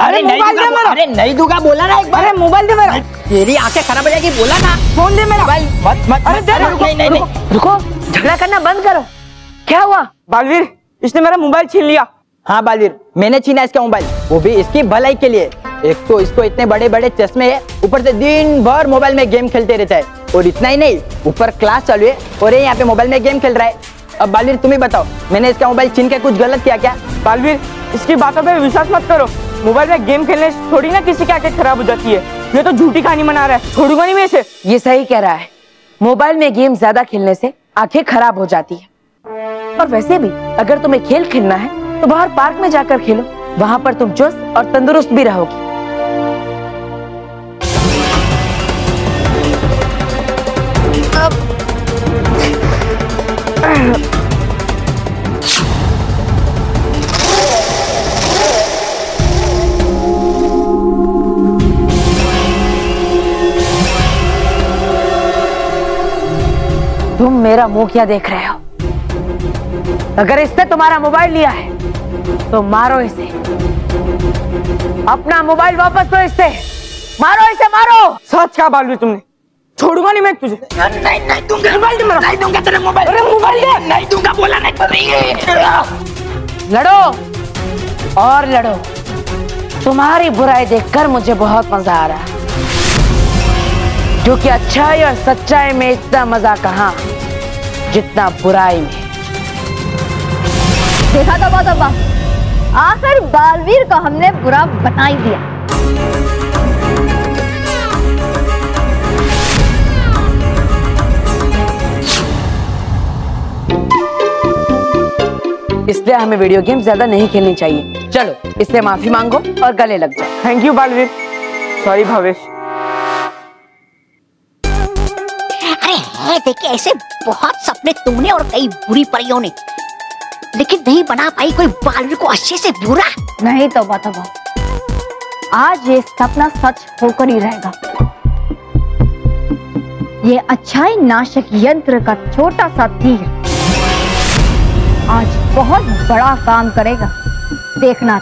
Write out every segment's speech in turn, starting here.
अरे मोबाइल दे मेरा। अरे नहीं दूंगा बोला ना एक बार। अरे मोबाइल दे मेरा। तेरी आंखें खराब हो जाएगी बोला ना। फोन दे मेरा। मोबाइल मत मत। अरे दे। नहीं रुको, झगड़ा करना बंद करो। क्या हुआ? बालवीर, इसने मेरा मोबाइल छीन लिया। हाँ बालवीर, मैंने छीना इसका मोबाइल, वो भी इसकी भलाई के लिए। एक तो इसको इतने बड़े बड़े चश्मे है, ऊपर से दिन भर मोबाइल में गेम खेलते रहता है। और इतना ही नहीं, ऊपर क्लास चालू है और ये यहाँ पे मोबाइल में गेम खेल रहा है। अब बालवीर तुम ही बताओ, मैंने इसका मोबाइल छीन के कुछ गलत किया क्या? बालवीर, इसकी बातों पे विश्वास मत करो। मोबाइल में गेम खेलने से थोड़ी ना किसी की आंखें खराब हो जाती है। ये तो झूठी कहानी मना रहा है, छोड़ूंगा नहीं मैं इसे। ये सही कह रहा है, मोबाइल में गेम ज्यादा खेलने से आंखें खराब हो जाती है। और वैसे भी अगर तुम्हें खेल खेलना है तो बाहर पार्क में जाकर खेलो, वहां पर तुम चुस्त और तंदुरुस्त भी रहोगी। तुम मेरा मुंह क्या देख रहे हो? अगर इसने तुम्हारा मोबाइल लिया है तो मारो इसे। अपना मोबाइल वापस दो इससे। मारो इसे, मारो। सच कहा बालवीर तुमने, छोड़ूंगा नहीं मैं तुझे। नहीं दूंगा। मोबाइल दे मेरा। नहीं दूंगा तेरा मोबाइल। अरे मोबाइल दे। नहीं दूंगा बोला नहीं। लड़ो और लड़ो। तुम्हारी बुराई देखकर मुझे बहुत मजा आ रहा है, क्योंकि अच्छाई और सच्चाई में इतना मजा कहाँ जितना बुराई में। देखा था बहुत अब्बा, आखिर बालवीर को हमने बुरा बना ही दिया। इसलिए हमें वीडियो गेम ज्यादा नहीं खेलनी चाहिए। चलो इससे माफी मांगो और गले लग जाओ। Thank you Baalveer. Sorry Bhavesh. अरे है देखे, ऐसे बहुत सपने तुमने और कई बुरी परियों ने, लेकिन नहीं बना पाई कोई बालवीर को अच्छे से बुरा। नहीं तो बात आज ये सपना सच होकर ही रहेगा। ये अच्छाई नाशक यंत्र का छोटा सा तीर आज बहुत बड़ा काम करेगा, देखना।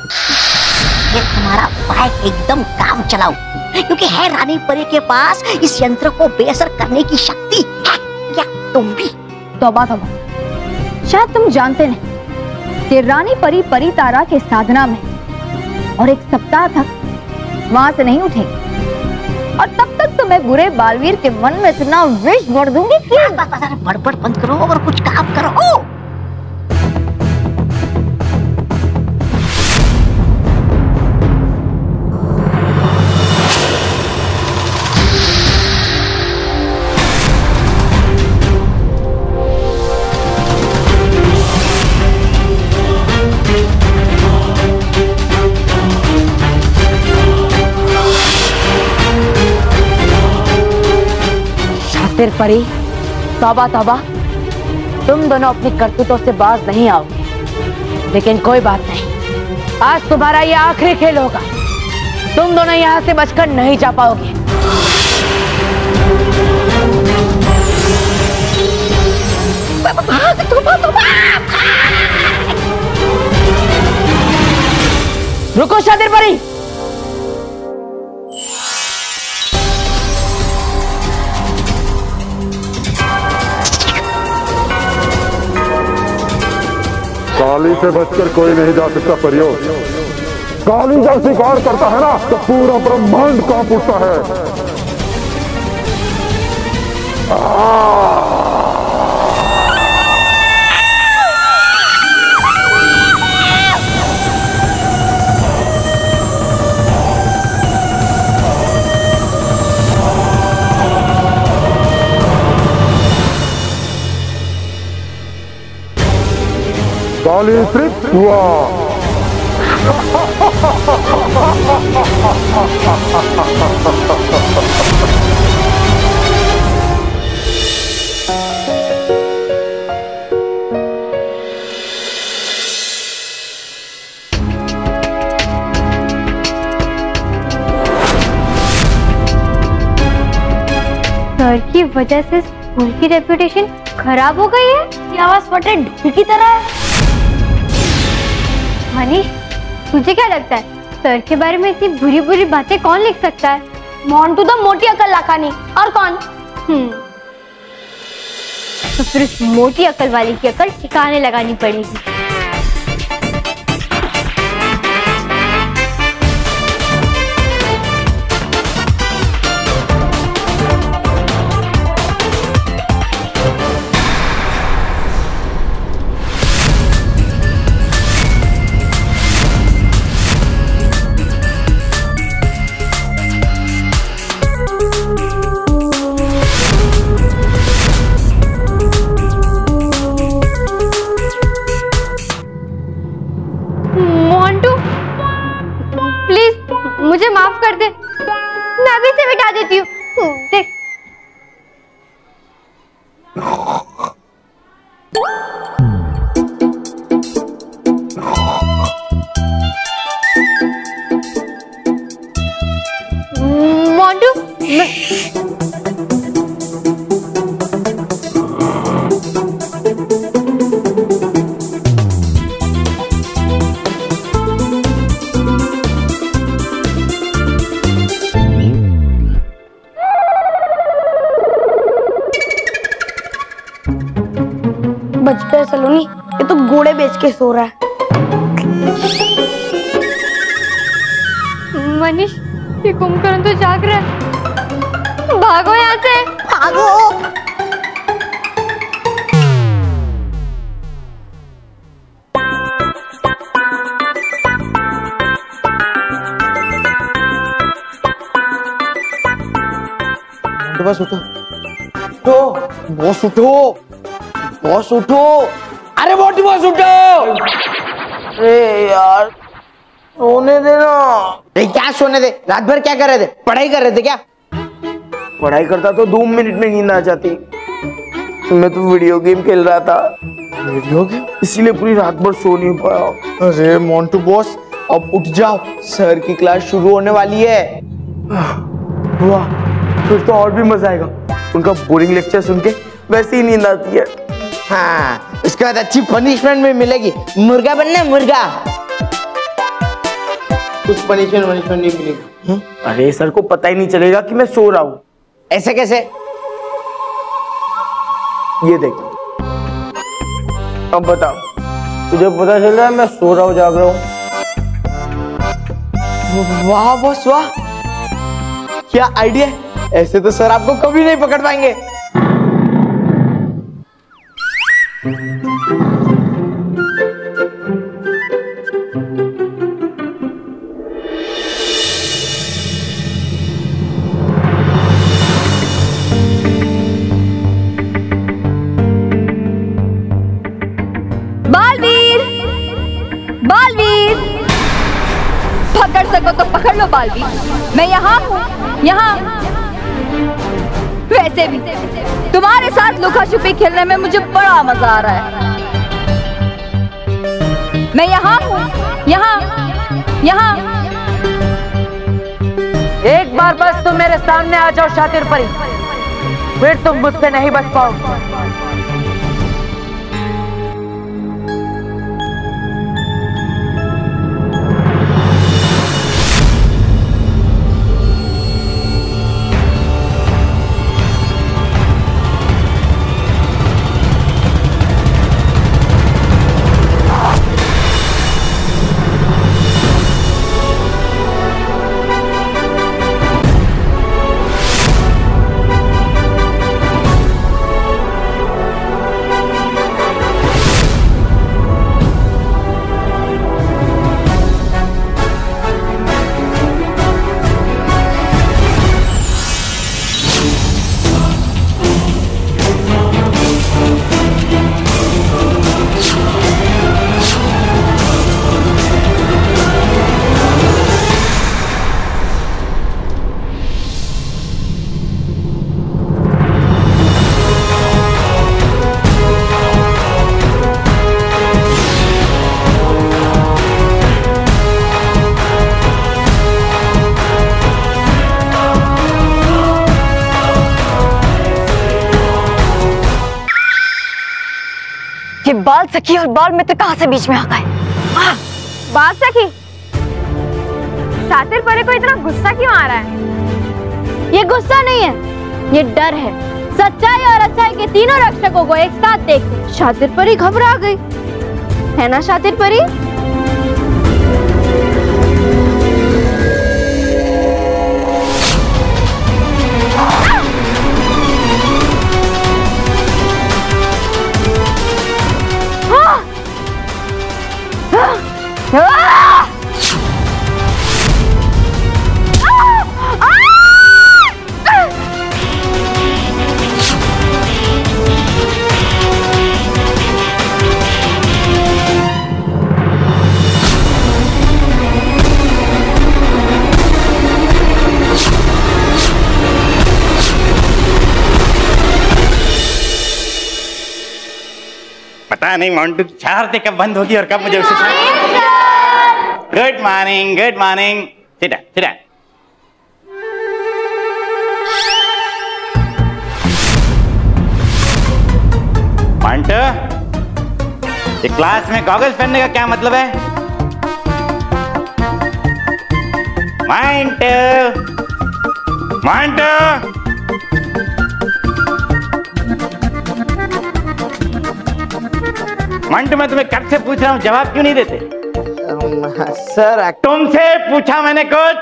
ये तुम्हारा भाई एकदम काम चलाओ, क्योंकि है रानी परी के पास इस यंत्र को बेअसर करने की शक्ति है। क्या तुम भी? तौबा तौबा, शायद तुम जानते नहीं कि रानी परी परी तारा के साधना में और एक सप्ताह तक वहां से नहीं उठेगी। और तब तक तो मैं बुरे बालवीर के मन में इतना विष भर दूंगी कि बड़बड़ बंद करो और कुछ काम करो। फिर परी, तौबा तौबा, तुम दोनों अपनी करतूतों से बाज नहीं आओगे, लेकिन कोई बात नहीं, आज तुम्हारा ये आखिरी खेल होगा। तुम दोनों यहां से बचकर नहीं जा पाओगे। रुको शातिर परी। काली से बचकर कोई नहीं जा सकता परियों। काली जब शिकार करता है ना तो पूरा ब्रह्मांड कांप उठता है। काली तृप्त हुआ। सर की वजह से स्कूल की रेपुटेशन खराब हो गई है। ये आवाज फटे ढोल की तरह है। मनीष, तुझे क्या लगता है सर के बारे में इतनी बुरी बुरी बातें कौन लिख सकता है? मोंटू तो मोटी अकल लाखानी, और कौन? तो फिर उस मोटी अकल वाली की अकल ठिकाने लगानी पड़ेगी। मुझे माफ कर दे, मैं अभी से मिटा देती हूँ। देख मोंटू, बच गए सलोनी, ये तो घोड़े बेच के सो रहा है। मनीष, ये कुंभकर्ण तो जाग रहा है। भागो यहाँ से, भागो। बस उठो, बॉस उठो, बॉस उठो, अरे मोटी बॉस उठो। अरे यार सोने देना। अरे क्या सोने दे, रात भर क्या कर रहे थे? पढ़ाई कर रहे थे क्या? पढ़ाई करता तो 2 मिनट में नींद आ जाती। मैं तो वीडियो गेम खेल रहा था। Video game? इसीलिए पूरी रात भर सो नहीं पाया। अरे मोंटू बॉस, अब उठ जाओ, सर की क्लास शुरू होने वाली है। वाह, फिर तो और भी मजा आएगा। उनका बोरिंग लेक्चर सुन के वैसे ही नींद आती है। हाँ, उसके बाद अच्छी पनिशमेंट भी मिलेगी। मुर्गा बनना, मुर्गा। कुछ पनिशमेंट नहीं मिलेगी। अरे सर को पता ही नहीं चलेगा कि मैं सो रहा हूँ। ऐसे कैसे? ये देख, अब बता, तुझे पता चल रहा है मैं सो रहा हूँ जाग रहा हूँ। वाह बॉस वाह, क्या आइडिया है। ऐसे तो सर आपको कभी नहीं पकड़ पाएंगे। बालवीर, बालवीर, पकड़ सको तो पकड़ लो बालवीर। मैं यहाँ हूँ, यहाँ। वैसे भी तुम्हारे साथ लुका छुपी खेलने में मुझे बड़ा मजा आ रहा है। मैं यहाँ हूँ, यहाँ, यहाँ। एक बार बस तुम मेरे सामने आ जाओ शातिर परी, फिर तुम मुझसे नहीं बच पाओगे। ये बाल सखी और बाल मित्र कहां से बीच में आ गए? बाल सखी, शातिर परी को इतना गुस्सा क्यों आ रहा है? ये गुस्सा नहीं है, ये डर है। सच्चाई और अच्छाई के तीनों रक्षकों को एक साथ देख शातिर परी घबरा गई, है ना शातिर परी? पता नहीं मोंटू की शरारतें कब बंद होगी और कब मुझे उसे good morning, good morning. Sit sit. Montu, ये क्लास में गॉगल्स पहनने का क्या मतलब है? मोंटू, मोंटू, मंटू, मैं तुम्हें कब से पूछ रहा हूँ, जवाब क्यों नहीं देते? सर तुमसे पूछा मैंने कुछ?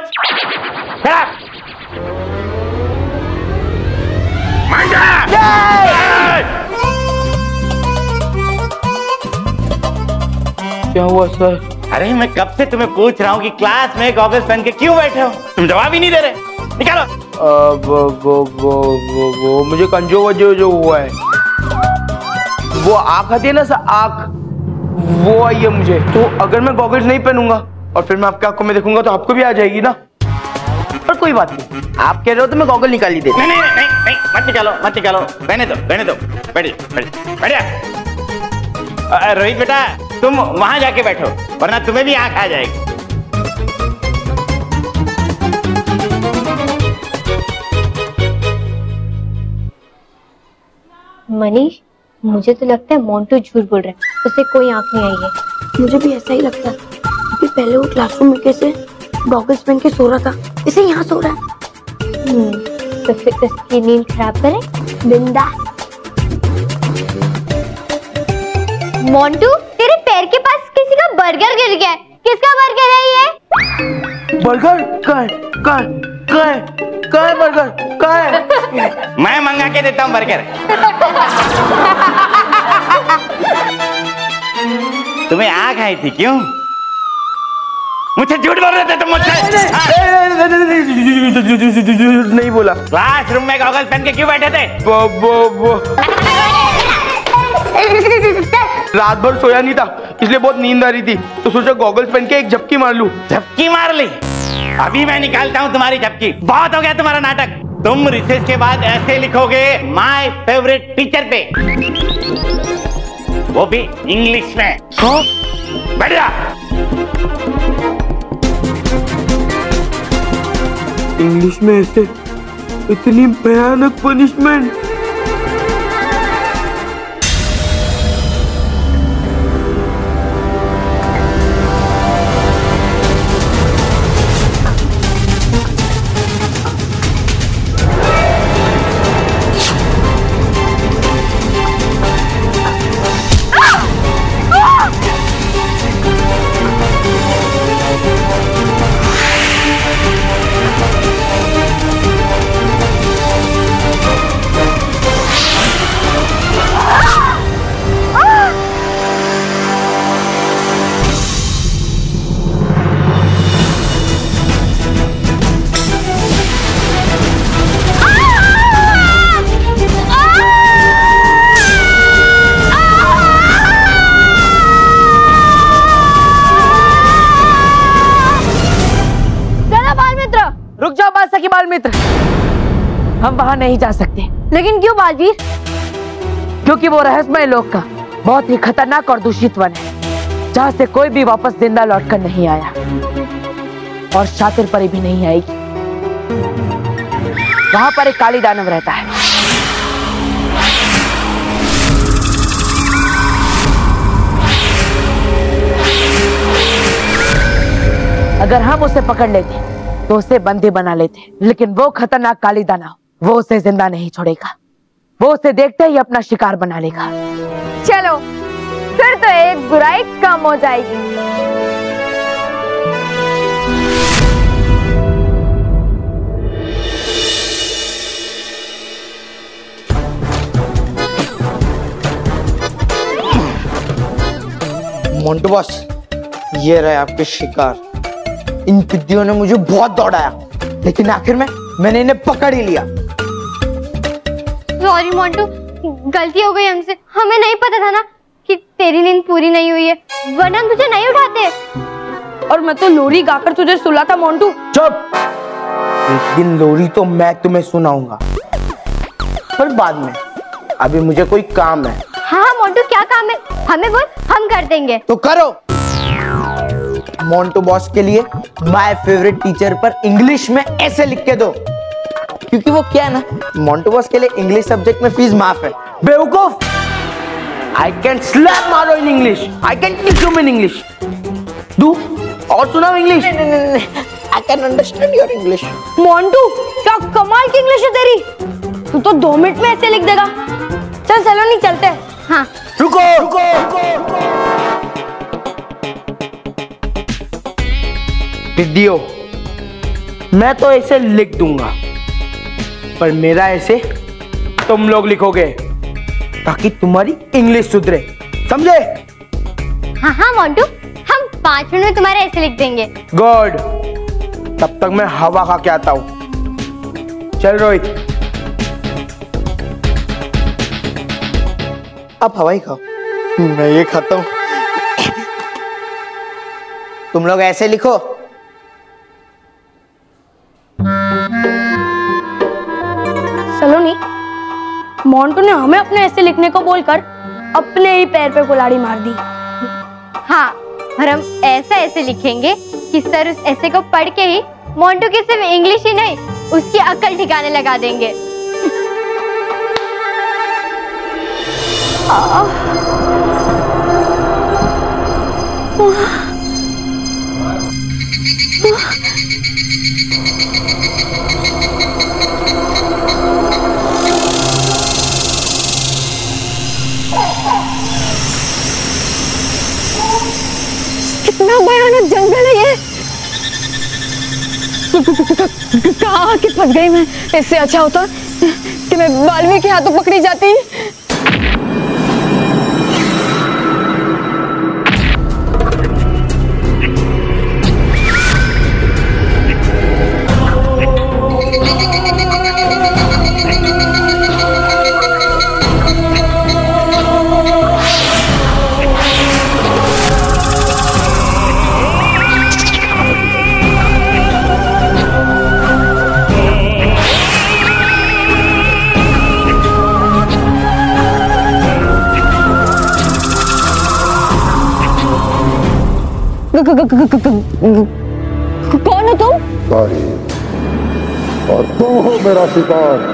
क्या हुआ सर? अरे मैं कब से तुम्हें पूछ रहा हूँ कि क्लास में गॉगल्स पहन के क्यों बैठे हो? तुम जवाब ही नहीं दे रहे। निकालो। वो मुझे कंजो जो हुआ है, वो आँख आती है ना सर, आँख वो आई है मुझे। तो अगर मैं गॉगल्स नहीं पहनूंगा और फिर मैं आपकी आंखों में देखूंगा तो आपको भी आ जाएगी ना। पर कोई बात नहीं, आप कह रहे हो तो मैं गॉगल निकाल ही देता। नहीं नहीं नहीं नहीं, मत निकालो मत निकालो, रहने दो रहने दो। बैठिए। रोहित बेटा, तुम वहां जाके बैठो वरना तुम्हें भी आंख आ जाएगी। मनीष, मुझे तो लगता है मोंटू झूठ बोल रहा है, उसे कोई आंख नहीं आई है। मुझे भी ऐसा ही लगता है, क्योंकि पहले वो क्लासरूम में कैसे गॉगल्स पहन के सो रहा था, इसे यहाँ सो रहा है। तो फिर उसकी नींद खराब करें? बिंदास। मोंटू, तेरे पैर के पास किसी का बर्गर गिर गया है। किसका बर्गर है ये? बर्गर? का है बर्गर? का है? मैं मंगा के देता हूँ बर्गर। तुम्हें आँख आई थी क्यों? मुझे झूठ बोल रहे थे तुम मुझसे? नहीं बोला। क्लासरूम में गॉगल्स पहन के क्यों बैठे थे? रात भर सोया नहीं था, इसलिए बहुत नींद आ रही थी, तो सोचा गॉगल्स पहन के एक झपकी मार लूं। झपकी मार ली? अभी मैं निकालता हूँ तुम्हारी झपकी। बहुत हो गया तुम्हारा नाटक। तुम रिसेस के बाद ऐसे लिखोगे माय फेवरेट टीचर पे, वो भी इंग्लिश में। बैठ जा। इंग्लिश में ऐसे इतनी भयानक पनिशमेंट? मित्र, हम वहां नहीं जा सकते। लेकिन क्यों बालवीर? क्योंकि वो रहस्यमय लोक का बहुत ही खतरनाक और दूषित वन है, जहां से कोई भी वापस जिंदा लौटकर नहीं आया और शातिर परी भी नहीं आएगी। वहां पर एक काली दानव रहता है। अगर हम उसे पकड़ लेते तो उसे बंदी बना लेते, लेकिन वो खतरनाक काली दानव वो उसे जिंदा नहीं छोड़ेगा। वो उसे देखते ही अपना शिकार बना लेगा। चलो फिर तो एक बुराई कम हो जाएगी। मोंटू बॉस, ये रहे आपके शिकार। इन पिद्दियों ने मुझे बहुत दौड़ाया, लेकिन आखिर में मैंने इन्हें पकड़ ही लिया। सॉरी मोंटू, गलती हो गई हमसे। हमें नहीं पता था ना कि तेरी नींद पूरी नहीं हुई है, वरना हम तुझे नहीं उठाते। और मैं तो लोरी गाकर तुझे सुलाता मोंटू। चुप! एक दिन लोरी तो मैं तुम्हें सुनाऊंगा, पर बाद में। अभी मुझे कोई काम है। हाँ मोंटू, क्या काम है? हमें बोल, हम कर देंगे। तो करो। मोंटू बॉस के लिए माय फेवरेट टीचर पर इंग्लिश में ऐसे लिख के दो, क्योंकि वो क्या है ना, मोंटू बॉस के लिए इंग्लिश सब्जेक्ट में फीस माफ है। बेवकूफ! आई कैन स्लैप मारो in English, I can teach you in English. दू और सुनाओ English. I can understand your English. Montu, क्या कमाल की इंग्लिश है तेरी। तू तो 2 मिनट में ऐसे लिख देगा। चल चलो, नहीं चलते। हाँ रुको रुको रुको। दीदियों, मैं तो ऐसे लिख दूंगा, पर मेरा ऐसे तुम लोग लिखोगे, ताकि तुम्हारी इंग्लिश सुधरे, समझे? हाँ हाँ मोंटू, हम 5 मिनट में तुम्हारे ऐसे लिख देंगे। गुड। तब तक मैं हवा खा के आता हूं। चल रोहित, अब हवा ही खाओ, मैं ये खाता हूं। तुम लोग ऐसे लिखो। सलोनी, मोंटू ने हमें अपने ऐसे लिखने को बोलकर अपने ही पैर पे कुल्हाड़ी मार दी। हाँ, और हम ऐसे लिखेंगे कि सर उस ऐसे को पढ़ के ही मोंटू की सिर्फ इंग्लिश ही नहीं, उसकी अकल ठिकाने लगा देंगे। कितना भयानक जंगल है ये। कहाँ आके फंस गई मैं। इससे अच्छा होता कि मैं बाल्मीकि के हाथों पकड़ी जाती। कौन हो तुम? और तुम हो मेरा शिकार।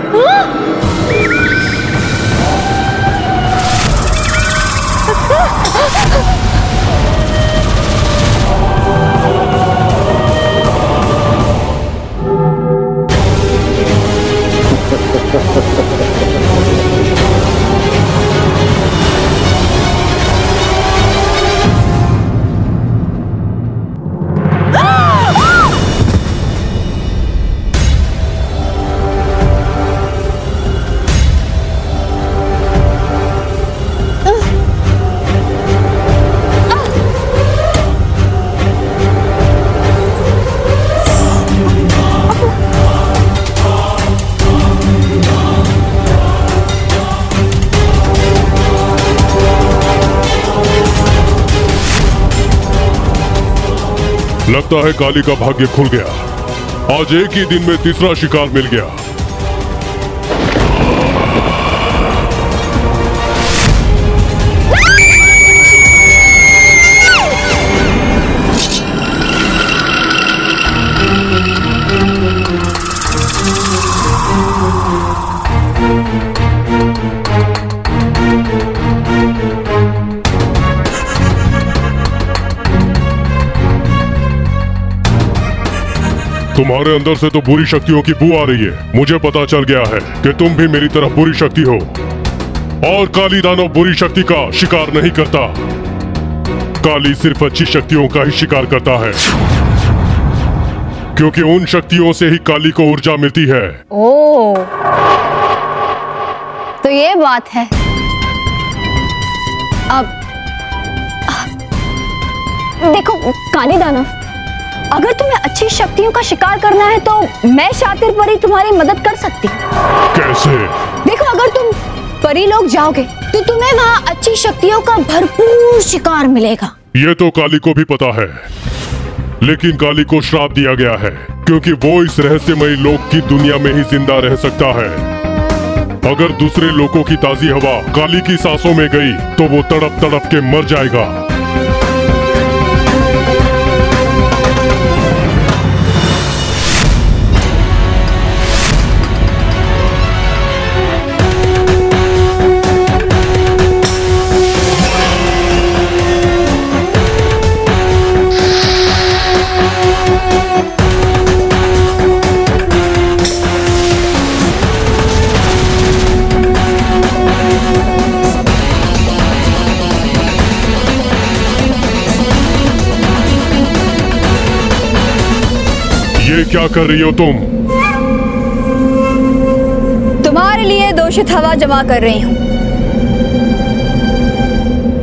लगता है काली का भाग्य खुल गया। आज एक ही दिन में तीसरा शिकार मिल गया। तुम्हारे अंदर से तो बुरी शक्तियों की बू आ रही है। मुझे पता चल गया है कि तुम भी मेरी तरह बुरी शक्ति हो। और काली दानव बुरी शक्ति का शिकार नहीं करता। काली सिर्फ अच्छी शक्तियों का ही शिकार करता है, क्योंकि उन शक्तियों से ही काली को ऊर्जा मिलती है। ओह, तो ये बात है। अब देखो काली दानव, अगर तुम्हें अच्छी शक्तियों का शिकार करना है तो मैं शातिर परी तुम्हारी मदद कर सकती हूँ। कैसे? देखो, अगर तुम परी लोग जाओगे तो तुम्हें वहाँ अच्छी शक्तियों का भरपूर शिकार मिलेगा। ये तो काली को भी पता है, लेकिन काली को श्राप दिया गया है, क्योंकि वो इस रहस्यमयी लोक की दुनिया में ही जिंदा रह सकता है। अगर दूसरे लोगों की ताजी हवा काली की सांसों में गई तो वो तड़प तड़प के मर जाएगा। ये क्या कर रही हो तुम? तुम्हारे लिए दूषित हवा जमा कर रही हूँ,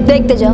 देखते जाओ।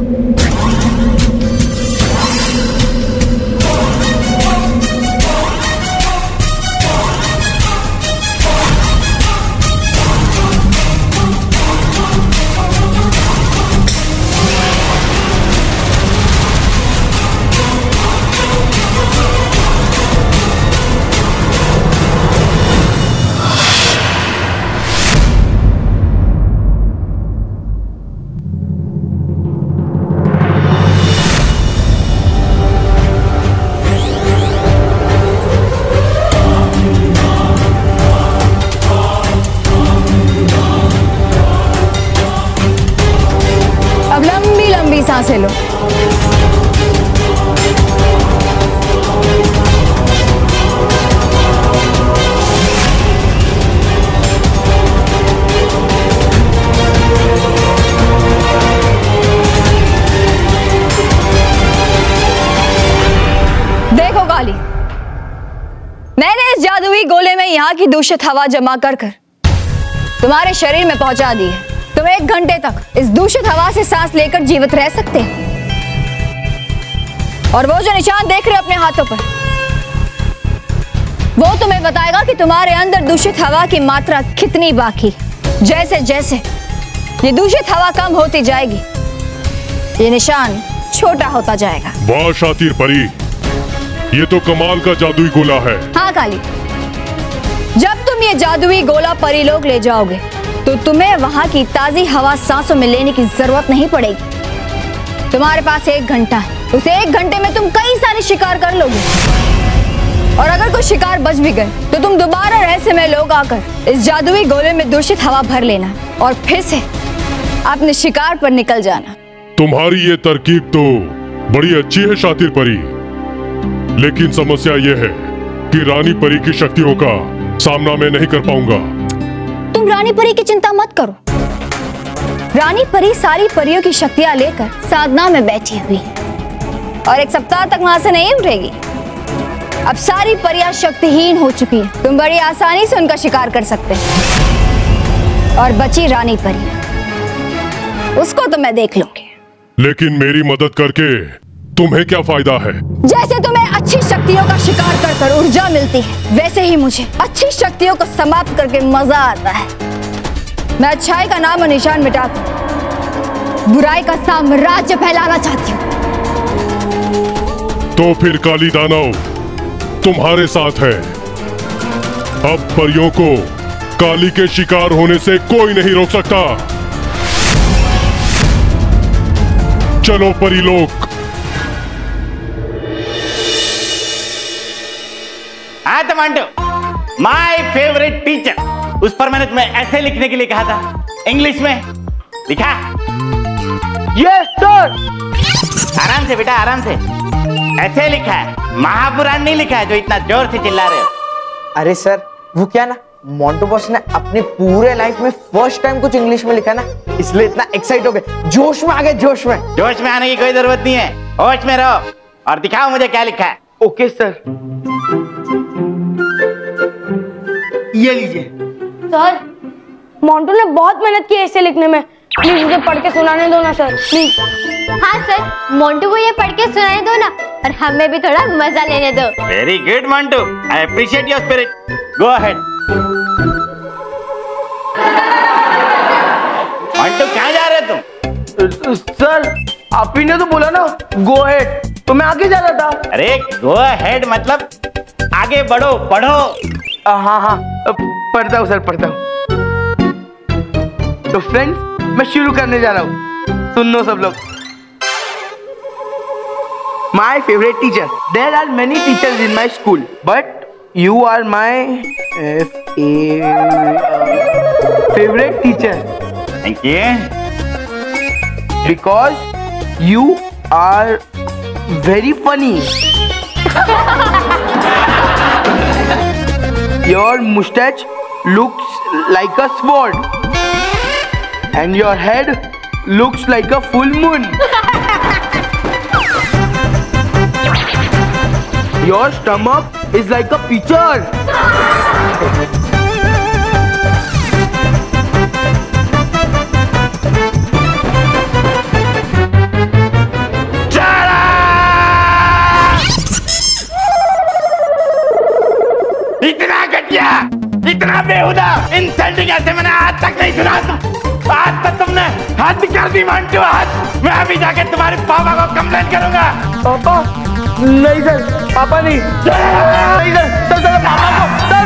सांसें लो। देखो काली, मैंने इस जादुई गोले में यहाँ की दूषित हवा जमा कर तुम्हारे शरीर में पहुंचा दी है। तुम 1 घंटे तक इस दूषित हवा से सांस लेकर जीवित रह सकते हैं। और वो जो निशान देख रहे हो अपने हाथों पर, वो तुम्हें बताएगा कि तुम्हारे अंदर दूषित हवा की मात्रा कितनी बाकी। जैसे जैसे ये दूषित हवा कम होती जाएगी, ये निशान छोटा होता जाएगा। वाह शातिर परी, ये तो कमाल का जादुई गोला है। हाँ काली, जब तुम ये जादुई गोला परी लोग ले जाओगे तो तुम्हें वहां की ताजी हवा सांसों में लेने की जरूरत नहीं पड़ेगी। तुम्हारे पास 1 घंटा है, उस 1 घंटे में तुम कई सारे शिकार कर लोगे। और अगर कोई शिकार बच भी गए तो तुम दोबारा रहस्यमय लोग आकर इस जादुई गोले में दूषित हवा भर लेना और फिर से अपने शिकार पर निकल जाना। तुम्हारी ये तरकीब तो बड़ी अच्छी है शातिर परी, लेकिन समस्या ये है कि रानी परी की शक्तियों का सामना मैं नहीं कर पाऊंगा। तुम रानी परी की चिंता मत करो। रानी परी सारी परियों की शक्तियां लेकर साधना में बैठी हुई है और 1 सप्ताह तक वहां से नहीं उठेगी। अब सारी परियां शक्तिहीन हो चुकी है, तुम बड़ी आसानी से उनका शिकार कर सकते हैं। और बची रानी परी, उसको तो मैं देख लूंगी। लेकिन मेरी मदद करके तुम्हें क्या फायदा है? जैसे तुम्हें अच्छी शक्तियों का शिकार कर कर ऊर्जा मिलती है, वैसे ही मुझे अच्छी शक्तियों को समाप्त करके मजा आता है। मैं अच्छाई का नाम और निशान मिटाकर बुराई का साम्राज्य फैलाना चाहती हूँ। तो फिर काली दानव तुम्हारे साथ है। अब परियों को काली के शिकार होने से कोई नहीं रोक सकता। चलो परी लोग। हाँ तो मंटू, माय फेवरेट टीचर, उस पर मैंने तुम्हें ऐसे लिखने के लिए कहा था, इंग्लिश में लिखा। Yes sir. आराम से बेटा, आराम से। ऐसे लिखा है, महापुराण नहीं लिखा है जो इतना जोर से चिल्ला रहे हो। अरे सर वो क्या ना, मोंटू बॉस ने अपने पूरे लाइफ में फर्स्ट टाइम कुछ इंग्लिश में लिखा ना, इसलिए इतना एक्साइट हो गए, जोश में आ गए, जोश में। जोश में आने की कोई जरूरत नहीं है, होश में रहो और दिखाओ मुझे क्या लिखा है। ओके सर, ये लीजिए। सर मोंटू ने बहुत मेहनत की है इसे लिखने में, प्लीज मुझे पढ़ के सुनाने दो ना सर, प्लीज। हाँ सर, मोंटू को ये पढ़ के सुनाने दो ना, और हमें भी थोड़ा मजा लेने दो। Very good Montu, I appreciate your spirit, go ahead. Montu कहाँ जा रहे तुम? सर आप ही ने तो बोला ना गो अहेड, तो मैं आगे जा रहा था। अरे गो अहेड मतलब आगे बढ़ो, पढ़ो। हाँ हाँ पढ़ता हूँ सर, पढ़ता हूँ। तो फ्रेंड्स मैं शुरू करने जा रहा हूँ, सुन लो सब लोग। My favorite teacher. There are many teachers in my school, but you are my favorite teacher. Thank you. Because you are very funny. Your mustache looks like a sword, and your head looks like a full moon. Your stomach is like a pitcher. इतना घटिया, इतना बेहुदा insulting ऐसे मैंने आज तक नहीं सुना। आज तक तुमने हाथ कर दी मोंटू, हाथ। मैं अभी जाके तुम्हारे पापा को कंप्लेंट करूंगा। पापा? नहीं सर, पापा नहीं। नहीं सर,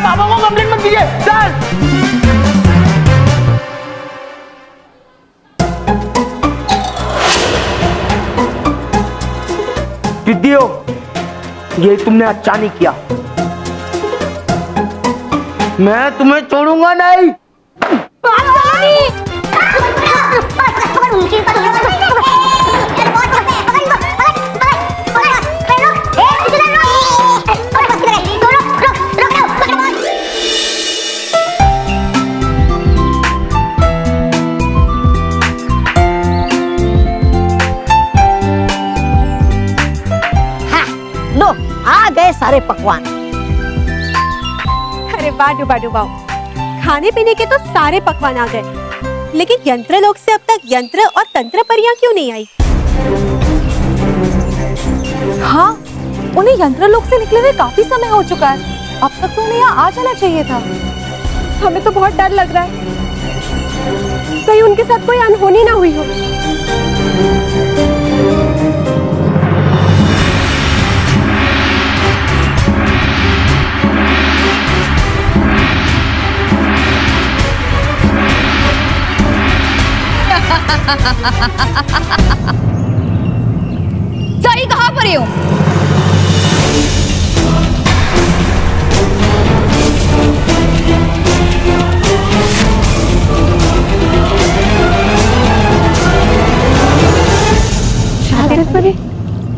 पापा को कंप्लेंट मत कीजिए सर। दीदियो, ये तुमने अच्छा नहीं किया, मैं तुम्हें छोड़ूंगा नहीं। लो आ गए सारे पकवान। अरे वाह डूबा डूबाओ, खाने पीने के तो सारे पकवान आ गए, लेकिन यंत्र लोक से अब तक यंत्र और तंत्र परियां क्यों नहीं आई? हाँ, उन्हें यंत्र लोक से निकले हुए काफी समय हो चुका है, अब तक तो उन्हें यहाँ आ जाना चाहिए था। हमें तो बहुत डर लग रहा है, कहीं उनके साथ कोई अनहोनी ना हुई हो। सारी कहाँ पर हो?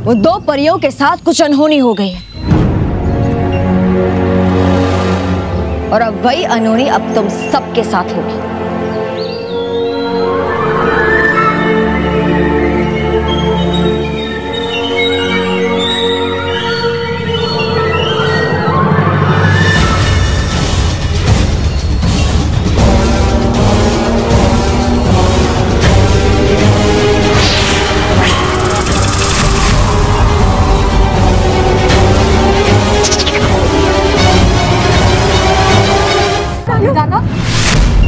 वो दो परियों के साथ कुछ अनहोनी हो गई है, और अब वही अनहोनी अब तुम सबके साथ होगी।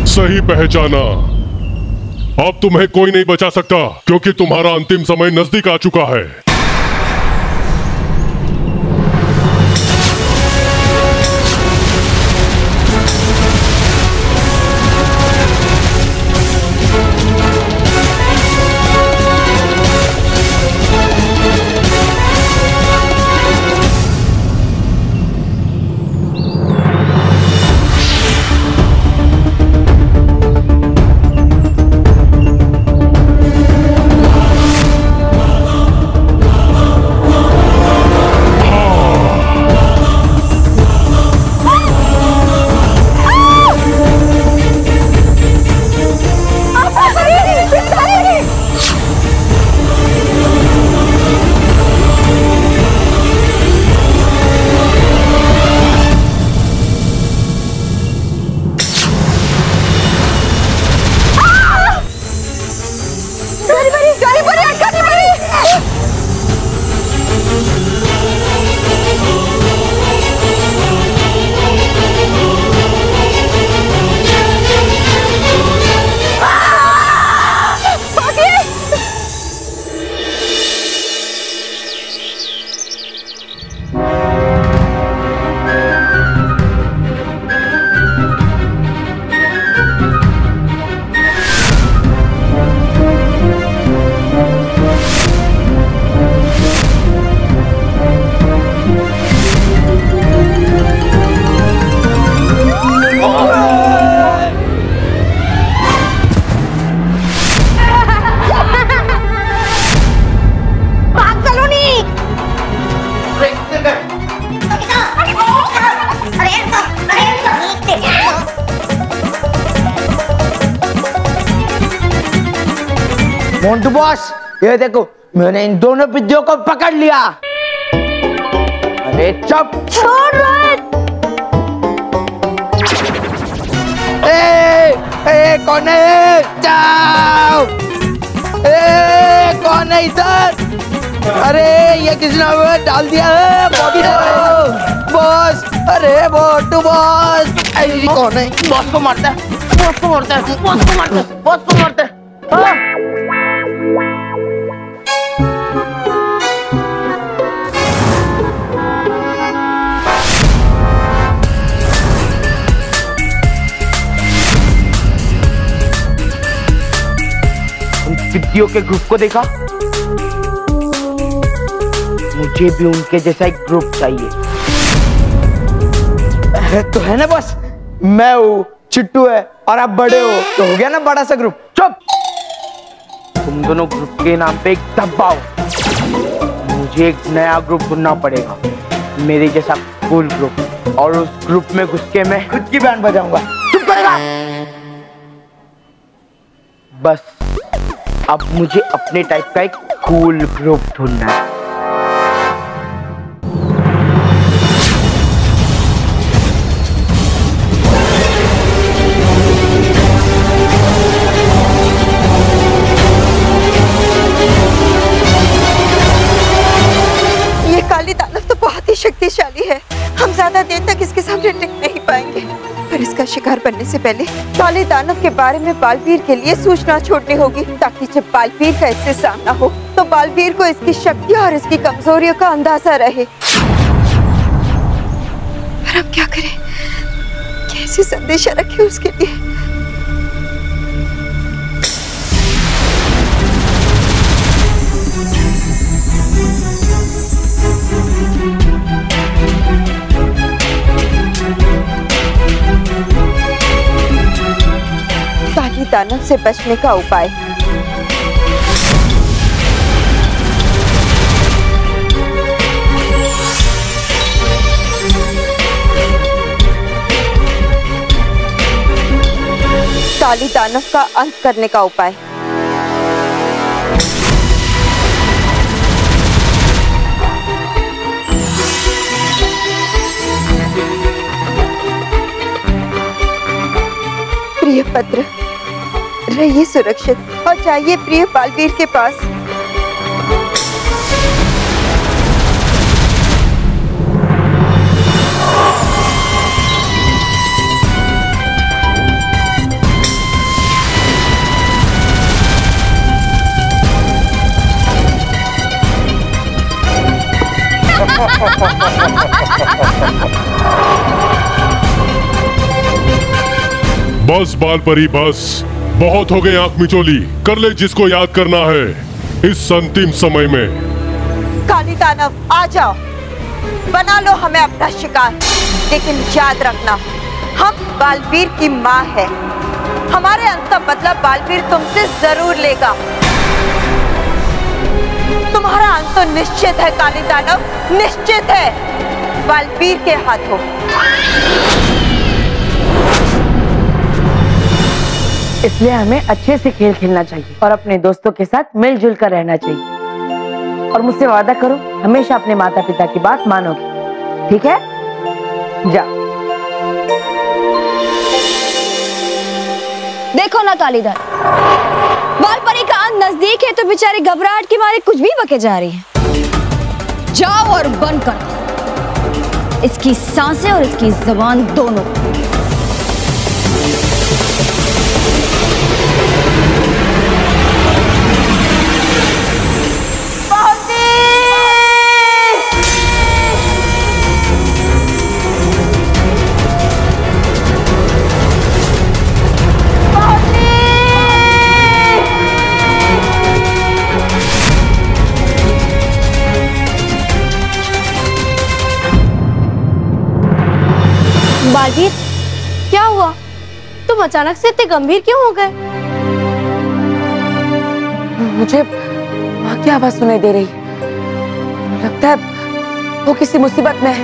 सही पहचाना, अब तुम्हें कोई नहीं बचा सकता, क्योंकि तुम्हारा अंतिम समय नजदीक आ चुका है। मोंटू बॉस, ये देखो मैंने इन दोनों पिद्दियों को पकड़ लिया। अरे चुप। छोड़ रोहित। कौन है? जाओ। कौन है इधर? अरे ये किसने डाल दिया है? बॉबी बॉस। अरे मोटू बॉस। कौन है? बॉस को मारता है, बॉस को मारता है, बॉस को मारता है, बॉस को मारता है। पिद्दियों के ग्रुप को देखा, मुझे भी उनके जैसा एक ग्रुप चाहिए। तो है ना बॉस, मैं हूँ, चिट्टू है और आप बड़े हो, तो हो गया ना बड़ा सा ग्रुप। चुप। तुम दोनों ग्रुप के नाम पे एक दबाओ। मुझे एक नया ग्रुप ढूंढना पड़ेगा, मेरे जैसा कूल ग्रुप, और उस ग्रुप में घुस के मैं खुद की बैंड बजाऊंगा। चुप करेगा। बस अब मुझे अपने टाइप का एक कूल ग्रुप ढूंढना है। ये काली दानव तो बहुत ही शक्तिशाली है, हम ज्यादा देर तक इसके सामने टिक नहीं पाएंगे। पर इसका शिकार बनने से पहले काले दानव के बारे में बालवीर के लिए सूचना छोड़नी होगी, ताकि जब बालवीर का इससे सामना हो तो बालवीर को इसकी शक्ति और इसकी कमजोरियों का अंदाजा रहे। पर हम क्या करें? कैसे संदेशा रखें उसके लिए? काली दानव से बचने का उपाय। काली दानव का अंत करने का उपाय। प्रिय पत्र, रहिए सुरक्षित और जाइए प्रिय बालवीर के पास। बस बालपरी बस, बहुत हो गई आंख मिचोली। कर ले जिसको याद करना है इस अंतिम समय में। काली दानव आ जाओ, बना लो हमें अपना शिकार, लेकिन याद रखना हम बालवीर की माँ है। हमारे अंत का बदला बालवीर तुमसे जरूर लेगा। तुम्हारा अंत तो निश्चित है काली दानव, निश्चित है, बालवीर के हाथों। इसलिए हमें अच्छे से खेल खेलना चाहिए और अपने दोस्तों के साथ मिलजुल कर रहना चाहिए। और मुझसे वादा करो, हमेशा अपने माता पिता की बात मानोगे, ठीक है? जा। देखो ना कालीधर, बालपरी का अंत नजदीक है तो बेचारी घबराहट के मारे कुछ भी बके जा रही है। जाओ और बंद कर दो इसकी सांसें और इसकी जबान दोनों। बालवीर, क्या हुआ? तुम अचानक से इतने गंभीर क्यों हो गए? मुझे माँ की आवाज सुनाई दे रही, लगता है वो किसी मुसीबत में है।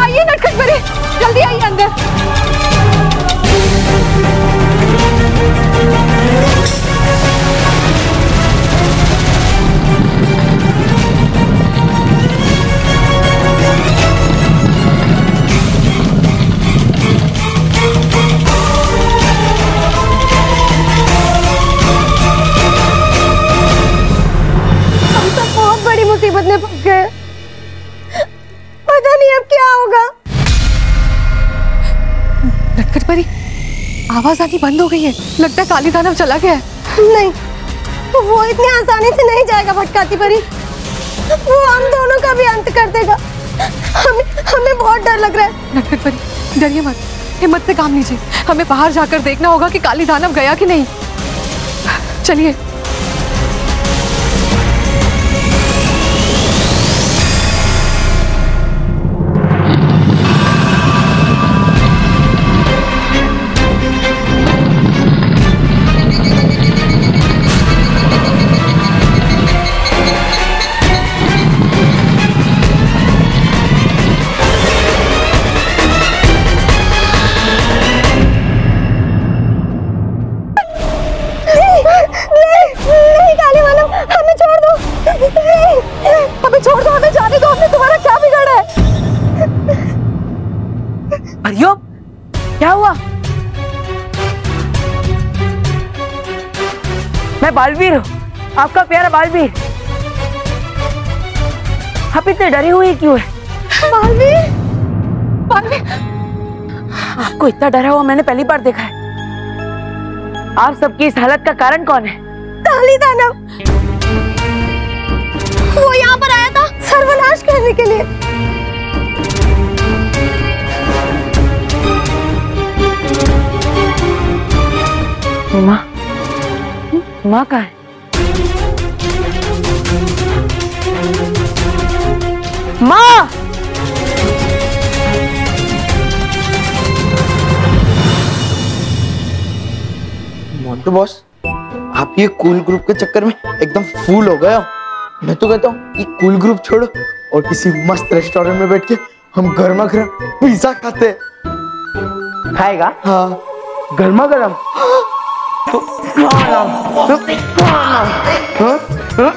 आइए नटखट परे, जल्दी आइए अंदर। खोदने पड़ गए। पता नहीं अब क्या होगा। नटखट परी, आवाज आनी बंद हो गई है। लगता है काली दानव चला गया है। नहीं, वो इतनी आसानी से नहीं जाएगा भटकाती परी। वो हम दोनों का भी अंत कर देगा। हमें बहुत डर लग रहा है। नटखट परी, डरिए मत, हिम्मत से काम लीजिए। हमें बाहर जाकर देखना होगा कि काली दानव गया कि नहीं। चलिए। हरिओम, क्या हुआ? मैं बालवीर हूँ, आपका प्यारा बालवीर। आप इतने डरे हुए क्यों है? बालवीर, बालवीर, आपको इतना डरा हुआ मैंने पहली बार देखा है। आप सबकी इस हालत का कारण कौन है? काली दानव। वो यहाँ पर आया था सर्वनाश करने के लिए। माँ, माँ कहाँ है? माँ! मोंटू बॉस, आप ये कूल ग्रुप के चक्कर में एकदम फूल हो गए हो। मैं तो कहता हूँ ये कूल ग्रुप छोड़ो और किसी मस्त रेस्टोरेंट में बैठ के हम गर्मा गर्म पिज्जा खाते हैं। खाएगा? हाँ, गर्मा गर्म। तो खाना, तो खाना,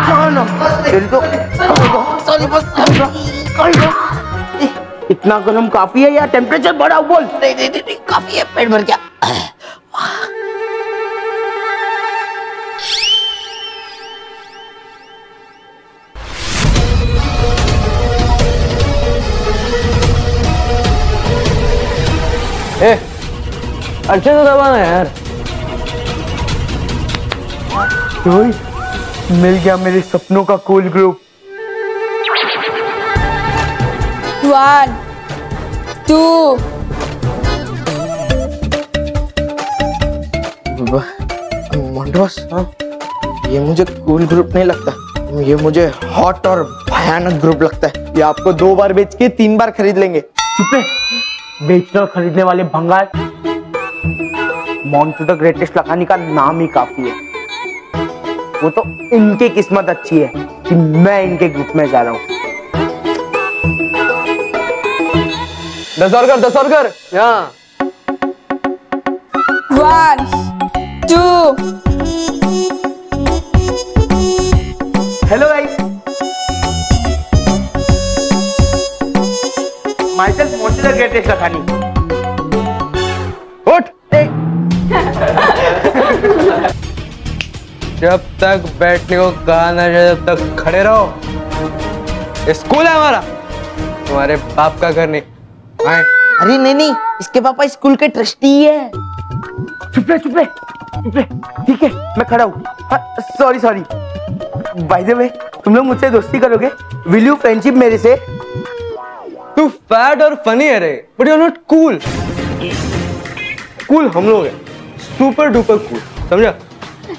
खाना, तेरी तो सारी बस खाएगा। इतना गर्म काफी है या टेम्परेचर बढ़ाओ? बोल। नहीं, काफी है, पेट भर गया। अच्छे से दबाना यार। मिल गया मेरे सपनों का कूल ग्रुप। 1, 2। मोंटू बॉस, ये मुझे कूल ग्रुप नहीं लगता, ये मुझे हॉट और भयानक ग्रुप लगता है। ये आपको 2 बार बेच के 3 बार खरीद लेंगे। चुप है, बेचने और खरीदने वाले भंगार। मोंटू द ग्रेटेस्ट लगाने का नाम ही काफी है। वो तो इनकी किस्मत अच्छी है कि मैं इनके ग्रुप में जा रहा हूँ। 10 और कर यहाँ। 1, 2। Hello guys, myself Montu the greatest Lakhani. उठ। जब तक बैठने को कहा ना जाए तब तक खड़े रहो। स्कूल है हमारा, तुम्हारे बाप का घर नहीं। अरे नहीं, इसके पापा स्कूल के ट्रस्टी है। चुप है, ठीक है, मैं खड़ा हूँ। सॉरी। बाय द वे, तुम लोग मुझसे दोस्ती करोगे? विल यू फ्रेंडशिप मेरे से? तू फैट और फनी है रे, but you are not cool. Cool हम लोग हैं, सुपर डुपर कूल, समझा?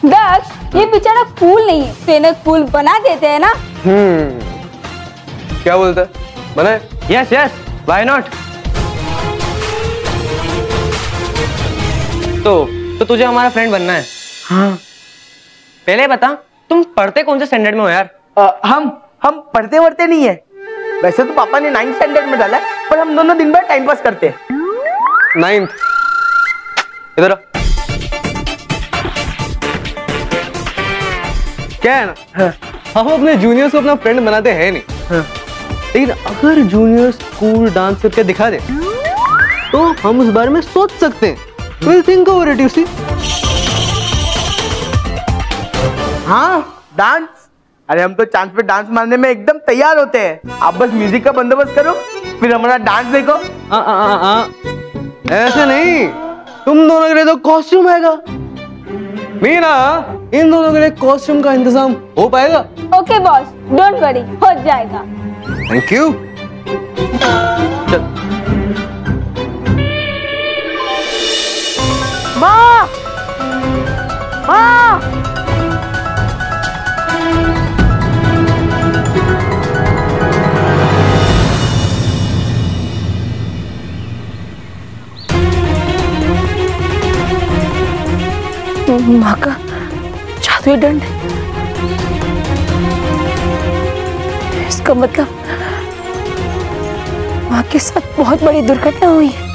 दक्ष, ये बेचारा कूल नहीं है, तो इन्हें कूल बना देते हैं ना। क्या बोलता है? बनाए? Yes, why not? तो तुझे हमारा फ्रेंड बनना है? हाँ। पहले बता, तुम पढ़ते कौन से स्टैंडर्ड में हो यार? हम पढ़ते वढ़ते नहीं है। वैसे तो पापा ने 9th स्टैंडर्ड में डाला है, पर हम दोनों दिन भर टाइम पास करते हैं। 9th? इधर क्या है ना, हम अपने जूनियर्स को अपना फ्रेंड बनाते हैं नहीं, लेकिन अगर जूनियर स्कूल डांस करके दिखा दे तो हम उस बारे में सोच सकते हैं। We'll think over it, you see? हाँ, डांस अरे हम तो चांद पे डांस मारने में एकदम तैयार होते हैं। आप बस म्यूजिक का बंदोबस्त करो, फिर हमारा डांस देखो। ऐसे नहीं, तुम दोनों के लिए तो कॉस्ट्यूम आएगा। मीना, इन दोनों के लिए कॉस्ट्यूम का इंतजाम हो पाएगा? ओके बॉस, डोंट वरी, हो जाएगा। Thank you. माँ, माँ, माँ का जादुई दंड। इसका मतलब माँ के साथ बहुत बड़ी दुर्घटना हुई है।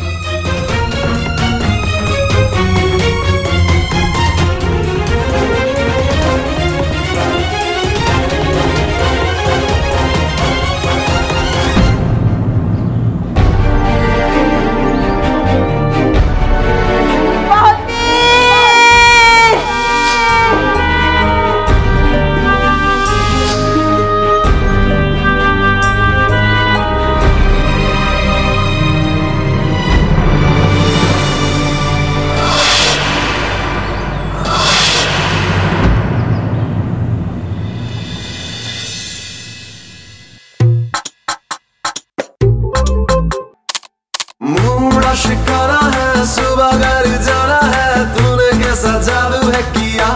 शिकारा है, सुबह घर जाना है, तूने कैसा जादू है किया।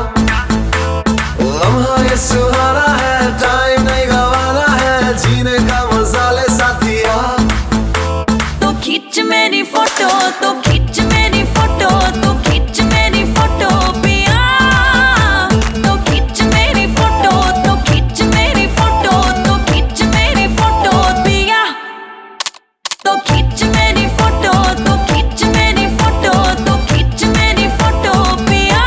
लम्हा ये सुहाना है, टाइम नहीं गवाना है, जीने का मजा ले साथिया। तो खींच मेरी फोटो, तो खींच मेरी फोटो, तो खींच मेरी फोटो पिया। तो खींच मेरी फोटो, तो खींच मेरी फोटो, तो खींच मेरी फोटो पिया। तो खींच मेरी फोटो, तो खींच मेरी फोटो, तो खींच मेरी फोटो पिया।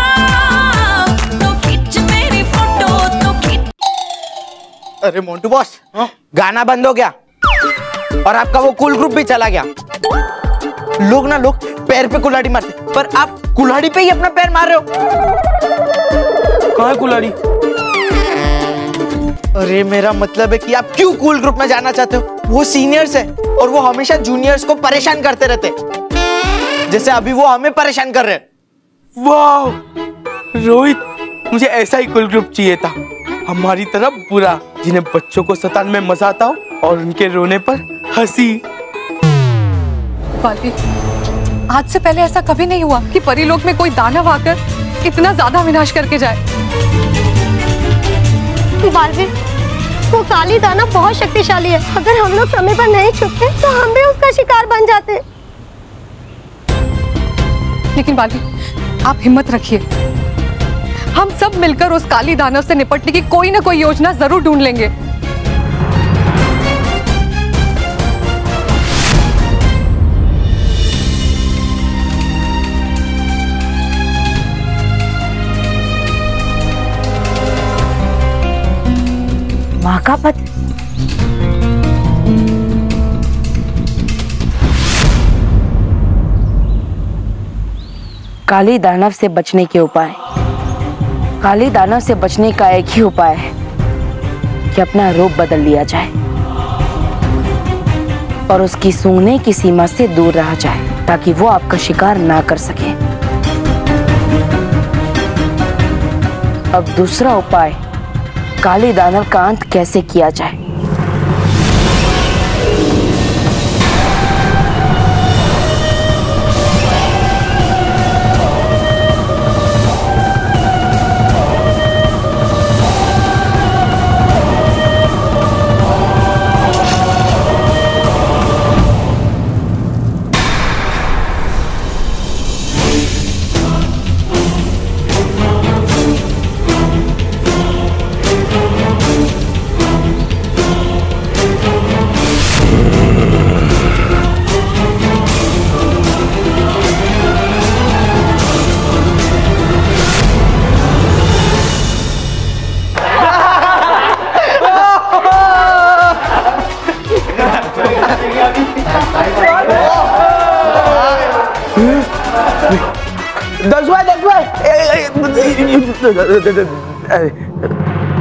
तो खींच मेरी फोटो, तो खींच। अरे मोंटू बॉस, गाना बंद हो गया और आपका वो कूल ग्रुप भी चला गया। लोग पैर पे कुल्हाड़ी मारते, पर आप कुल्हाड़ी पे ही अपना पैर मार रहे हो। कहाँ है कुल्हाड़ी? अरे मेरा मतलब है कि आप क्यों कूल ग्रुप में जाना चाहते हो? वो सीनियर्स है और वो हमेशा जूनियर्स को परेशान करते रहते, जैसे अभी वो हमें परेशान कर रहे हैं। वाह रोहित, मुझे ऐसा ही कूल ग्रुप चाहिए था, हमारी तरफ बुरा, जिन्हें बच्चों को सताने में मजा आता हो और उनके रोने पर हंसी। बाल्टी, आज से पहले ऐसा कभी नहीं हुआ कि परीलोक में कोई दानव आकर इतना ज्यादा विनाश करके जाए। बालवीर, वो काली दानव बहुत शक्तिशाली है। अगर हम लोग समय पर नहीं छुपते तो हम भी उसका शिकार बन जाते। लेकिन बाल्टी, आप हिम्मत रखिए, हम सब मिलकर उस काली दानव से निपटने की कोई ना कोई योजना जरूर ढूंढ लेंगे। माँ का पति? काली दानव से बचने के उपाय। काली दानव से बचने का एक ही उपाय है कि अपना रूप बदल लिया जाए और उसकी सूंघने की सीमा से दूर रहा जाए, ताकि वो आपका शिकार ना कर सके। अब दूसरा उपाय, काली दानव का अंत कैसे किया जाए।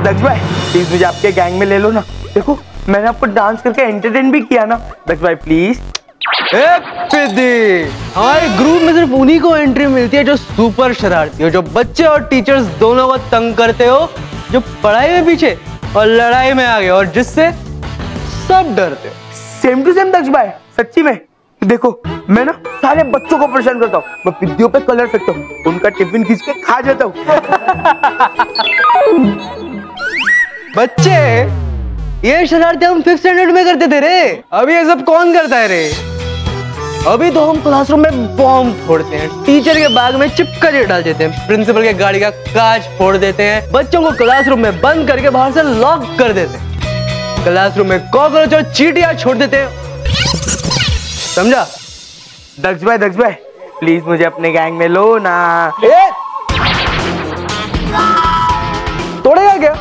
दक्ष भाई प्लीज मुझे आपके गैंग में ले लो ना। देखो मैंने आपको डांस करके एंटरटेन भी किया ना। दक्ष भाई प्लीज। हमारे ग्रुप में सिर्फ उन्हीं को एंट्री मिलती है जो सुपर शरारती हो, जो बच्चे और टीचर्स दोनों को तंग करते हो, जो पढ़ाई में पीछे और लड़ाई में आगे, और जिससे सब डरते हो। सेम टू सेम दक्ष भाई, सच्ची में। देखो मैं ना सारे बच्चों को परेशान करता हूँ, मैं विद्यो पे कलर फेंकता हूँ, उनका टिफिन खींच के खा जाता हूँ। बच्चे ये शरारतें हम 5th स्टैंडर्ड में करते थे रे, अभी ये सब कौन करता है रे? अभी तो हम क्लासरूम में बॉम्ब फोड़ते हैं, टीचर के बैग में चिपकली डाल देते हैं, प्रिंसिपल के गाड़ी का कांच फोड़ देते हैं, बच्चों को क्लासरूम में बंद करके बाहर से लॉक कर देते हैं, क्लासरूम में कॉकरोच और चींटियां छोड़ देते हैं। समझा? दक्ष भाई प्लीज मुझे अपने गैंग में लो ना। तोड़ेगा क्या?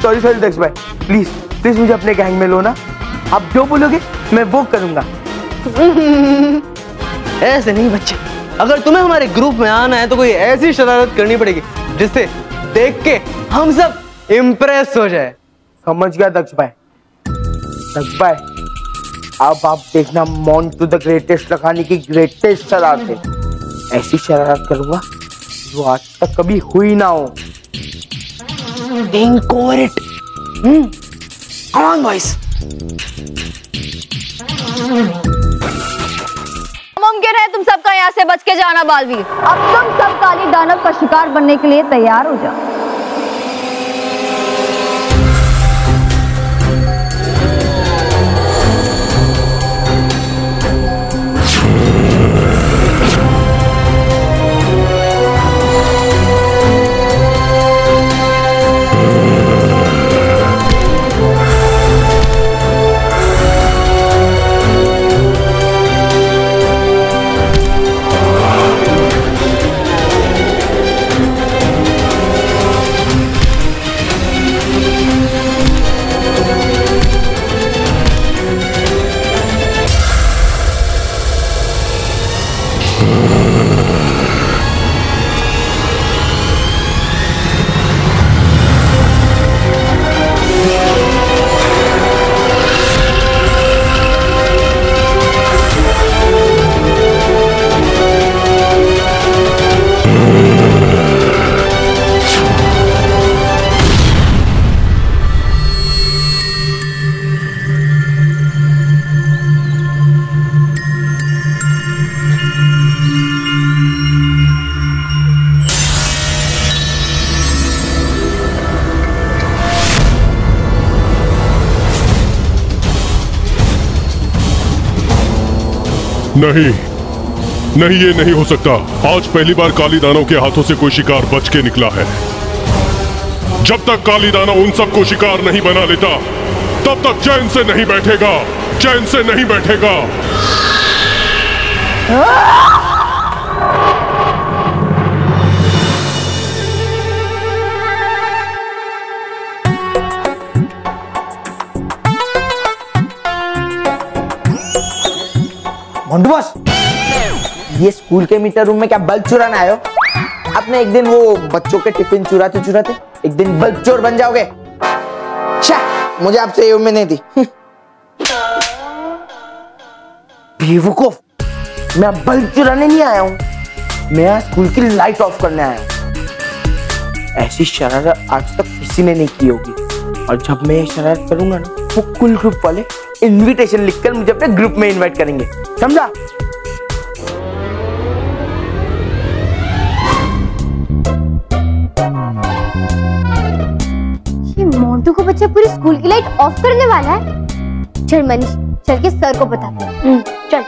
सॉरी दक्ष भाई, प्लीज मुझे अपने गैंग में लो ना। आप जो बोलोगे मैं वो करूंगा। ऐसे नहीं बच्चे, अगर तुम्हें हमारे ग्रुप में आना है तो कोई ऐसी शरारत करनी पड़ेगी जिससे देख के हम सब इम्प्रेस हो जाए। समझ गया दक्ष भाई, अब आप देखना मोंटू द ग्रेटेस्ट लखानी की ग्रेटेस्ट शरारत है। ऐसी शरारत करूंगा जो आज तक कभी हुई ना हो। Come on boys. मुमकिन है तुम सबका यहाँ से बच के जाना बालवीर। अब तुम सब काली दानव का शिकार बनने के लिए तैयार हो जाओ। नहीं ये नहीं हो सकता। आज पहली बार काली दानव के हाथों से कोई शिकार बच के निकला है। जब तक काली दानव उन सबको शिकार नहीं बना लेता तब तक चैन से नहीं बैठेगा। मोंटू बॉस, ये स्कूल के मीटर रूम में क्या बल्ब चुराने आए हो? आपने एक दिन वो बच्चों के टिफिन चुराते एक दिन बल्ब चोर बन जाओगे। मुझे आपसे ये उम्मीद नहीं थी। बेवकूफ, मैं बल्ब चुराने नहीं आया हूँ, मैं स्कूल की लाइट ऑफ करने आया हूँ। ऐसी शरारत आज तक किसी ने नहीं की होगी, और जब मैं ये शरारत करूंगा ना, वो कुल ग्रुप वाले इनविटेशन लिखकर मुझे अपने ग्रुप में इनवाइट करेंगे। समझा? ये मोंटू को बच्चा पूरी स्कूल की लाइट ऑफ करने वाला है। चल मनीष, चल के सर को बताते हैं। चल।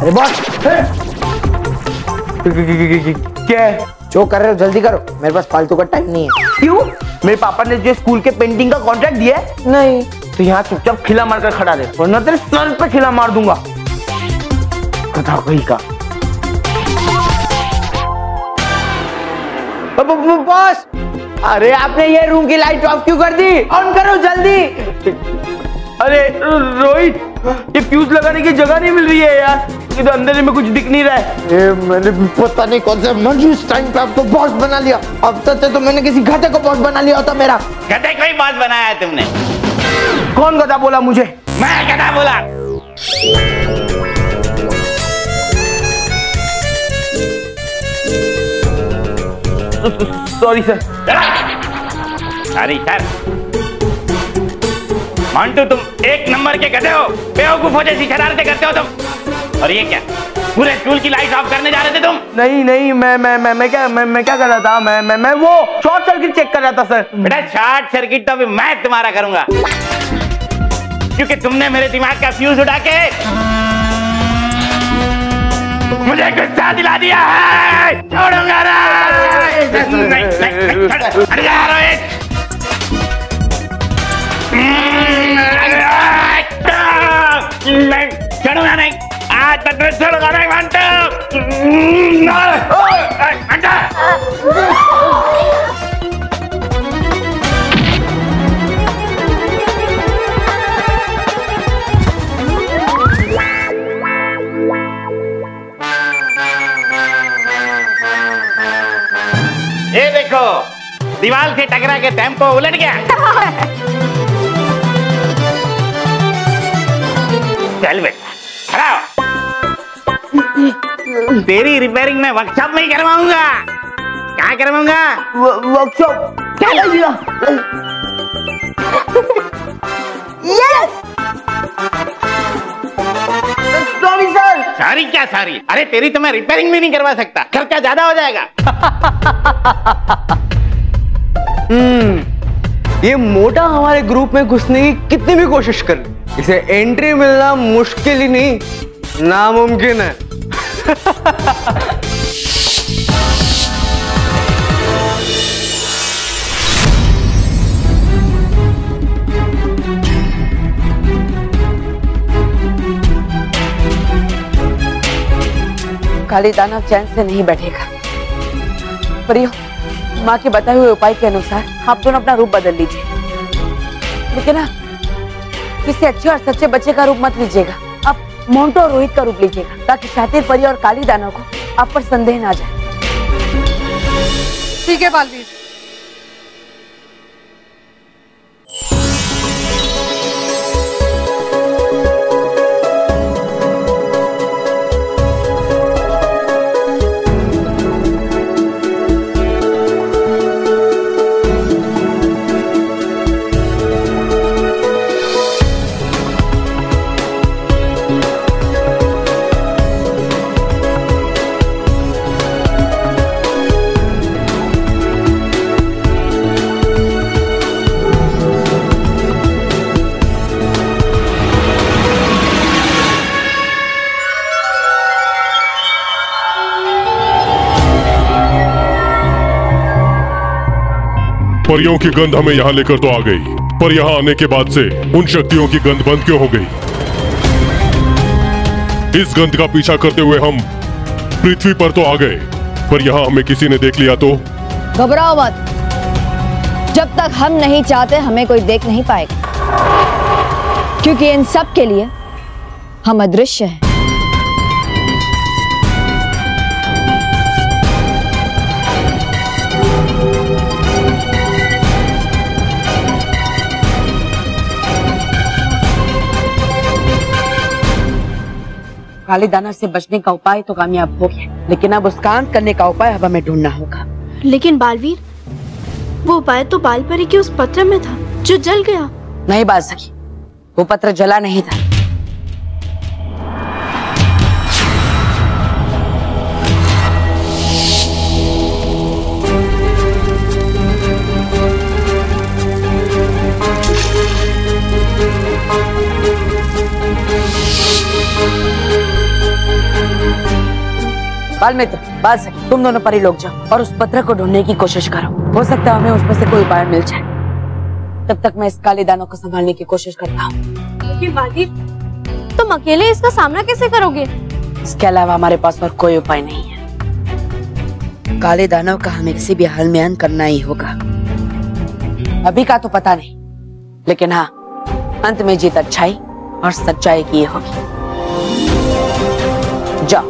अरे बॉस, क्या है? जो कर रहे हो जल्दी करो, मेरे पास फालतू का टाइम नहीं है। क्यों? मेरे पापा ने जो स्कूल के पेंटिंग का कॉन्ट्रैक्ट दिया है। नहीं तो यहाँ चुपचाप खिला मारकर खड़ा रहे, वरना तेरे सर पे खिला मार दूंगा। कथा कोई का। बॉस, अरे आपने ये रूम की लाइट ऑफ क्यों कर दी? ऑन करो जल्दी। अरे रोहित, ये फ्यूज लगाने की जगह नहीं मिल रही है यार। इधर अंधेरे में कुछ दिख नहीं रहा है। मैंने पता नहीं कौन सा मंजू इस टाइम पे आपको बॉस बना लिया। अब सच है तो मैंने किसी गधे को बॉस बना लिया होता मेरा। गधे को ही बॉस बनाया है तुमने? कौन गधा बोला मुझे? मैं गधा बोला। Sorry sir. Sorry sir. Mantu तुम एक नंबर के गधे हो, बेवकूफों जैसी शरारतें करते हो तुम। और ये क्या, पूरे स्कूल की लाइट ऑफ करने जा रहे थे तुम? नहीं मैं क्या कर रहा था? मैं वो शॉर्ट सर्किट चेक कर रहा था सर। बेटा शॉर्ट सर्किट तो अभी मैं तुम्हारा करूंगा, क्योंकि तुमने मेरे दिमाग का फ्यूज उड़ा के मुझे गुस्सा दिला दिया है। छोड़ूंगा नहीं, हट जा रोहित। नहीं छोड़ूंगा नहीं, आज तक मैं छोड़ूंगा नहीं ये देखो, दीवार से टकरा के टेम्पो उलट गया। चल बेटा खड़ा हो। तेरी रिपेयरिंग में वर्कशॉप में ही करवाऊंगा। क्या करवाऊंगा? Workshop. Yes. Sorry sir. Sorry क्या सॉरी? अरे तेरी तो मैं रिपेयरिंग भी नहीं करवा सकता, खर्चा ज्यादा हो जाएगा। ये मोटा हमारे ग्रुप में घुसने की कितनी भी कोशिश कर, इसे एंट्री मिलना मुश्किल ही नहीं नामुमकिन है। काली दानव चैन से नहीं बैठेगा। परियो, माँ के बताए हुए उपाय के अनुसार आप दोनों अपना रूप बदल लीजिए, लेकिन ना किसी अच्छे और सच्चे बच्चे का रूप मत लीजिएगा। आप मोंटो और रोहित का रूप लीजिएगा, ताकि शातिर परी और काली दानव को आप पर संदेह ना जाए। ठीक है बालवीर। परियों की गंध हमें यहाँ लेकर तो आ गई, पर यहाँ आने के बाद से उन शक्तियों की गंध बंद क्यों हो गई? इस गंध का पीछा करते हुए हम पृथ्वी पर तो आ गए, पर यहाँ हमें किसी ने देख लिया तो? घबराओ मत, जब तक हम नहीं चाहते हमें कोई देख नहीं पाएगा, क्योंकि इन सब के लिए हम अदृश्य हैं। काली दानव से बचने का उपाय तो कामयाब हो गया, लेकिन अब उसका अंत करने का उपाय अब हमें ढूंढना होगा। लेकिन बालवीर, वो उपाय तो बाल परी के उस पत्र में था जो जल गया। नहीं बाल सखी, वो पत्र जला नहीं था। बाल मित्र, बाल सखी, तुम दोनों परी लोग जाओ और उस पत्र को ढूंढने की कोशिश करो। हो सकता है हमें उसमें से कोई उपाय मिल जाए। तब तक मैं इस काले दानव को संभालने की कोशिश करता हूँ। लेकिन बालवीर, तुम अकेले इसका सामना कैसे करोगे? इसके अलावा हमारे पास और कोई उपाय नहीं है। काले दानव का हमें किसी भी हाल में अंत करना ही होगा। अभी का तो पता नहीं, लेकिन हाँ, अंत में जीत अच्छाई और सच्चाई की होगी। जा।